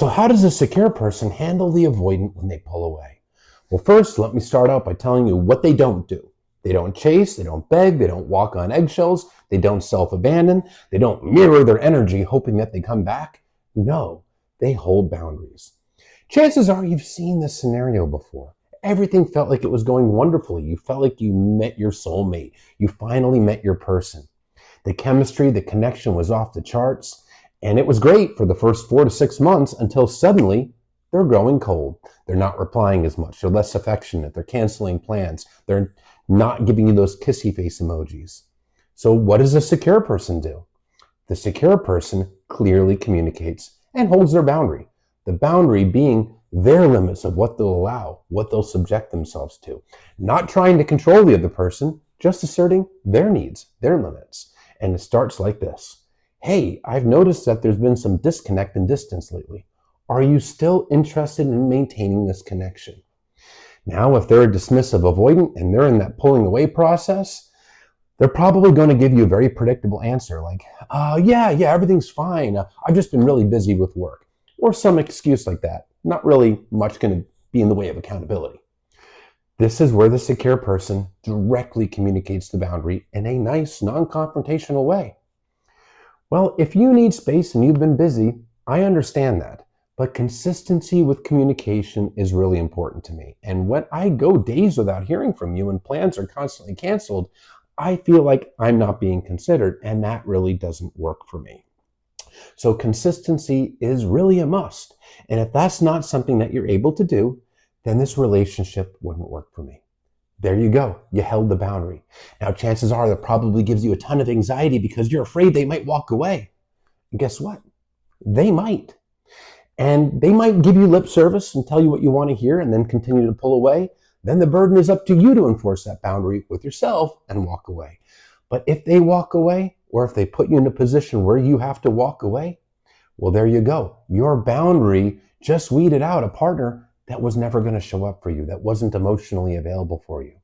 So how does a secure person handle the avoidant when they pull away? Well, first, let me start out by telling you what they don't do. They don't chase, they don't beg, they don't walk on eggshells, they don't self-abandon, they don't mirror their energy hoping that they come back. No, they hold boundaries. Chances are you've seen this scenario before. Everything felt like it was going wonderfully. You felt like you met your soulmate. You finally met your person. The chemistry, the connection was off the charts. And it was great for the first 4 to 6 months until suddenly they're growing cold. They're not replying as much. They're less affectionate. They're canceling plans. They're not giving you those kissy face emojis. So what does a secure person do? The secure person clearly communicates and holds their boundary. The boundary being their limits of what they'll allow, what they'll subject themselves to. Not trying to control the other person, just asserting their needs, their limits. And it starts like this. Hey, I've noticed that there's been some disconnect and distance lately. Are you still interested in maintaining this connection? Now, if they're a dismissive avoidant and they're in that pulling away process, they're probably going to give you a very predictable answer like, yeah, everything's fine. I've just been really busy with work. Or some excuse like that. Not really much going to be in the way of accountability. This is where the secure person directly communicates the boundary in a nice, non-confrontational way. Well, if you need space and you've been busy, I understand that. But consistency with communication is really important to me. And when I go days without hearing from you and plans are constantly canceled, I feel like I'm not being considered, and that really doesn't work for me. So consistency is really a must. And if that's not something that you're able to do, then this relationship wouldn't work for me. There you go. You held the boundary. Now, chances are that probably gives you a ton of anxiety because you're afraid they might walk away. And guess what? They might. And they might give you lip service and tell you what you want to hear and then continue to pull away. Then the burden is up to you to enforce that boundary with yourself and walk away. But if they walk away, or if they put you in a position where you have to walk away, well, there you go. Your boundary just weeded out a partner that was never going to show up for you, that wasn't emotionally available for you.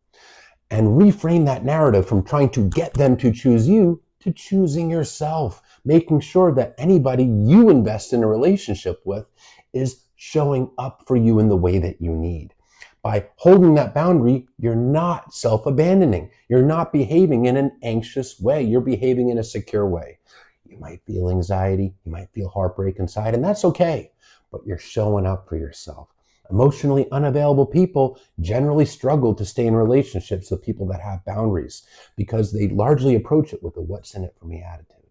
And reframe that narrative from trying to get them to choose you to choosing yourself, making sure that anybody you invest in a relationship with is showing up for you in the way that you need. By holding that boundary, you're not self-abandoning. You're not behaving in an anxious way. You're behaving in a secure way. You might feel anxiety. You might feel heartbreak inside, and that's okay. But you're showing up for yourself. Emotionally unavailable people generally struggle to stay in relationships with people that have boundaries because they largely approach it with a what's in it for me attitude.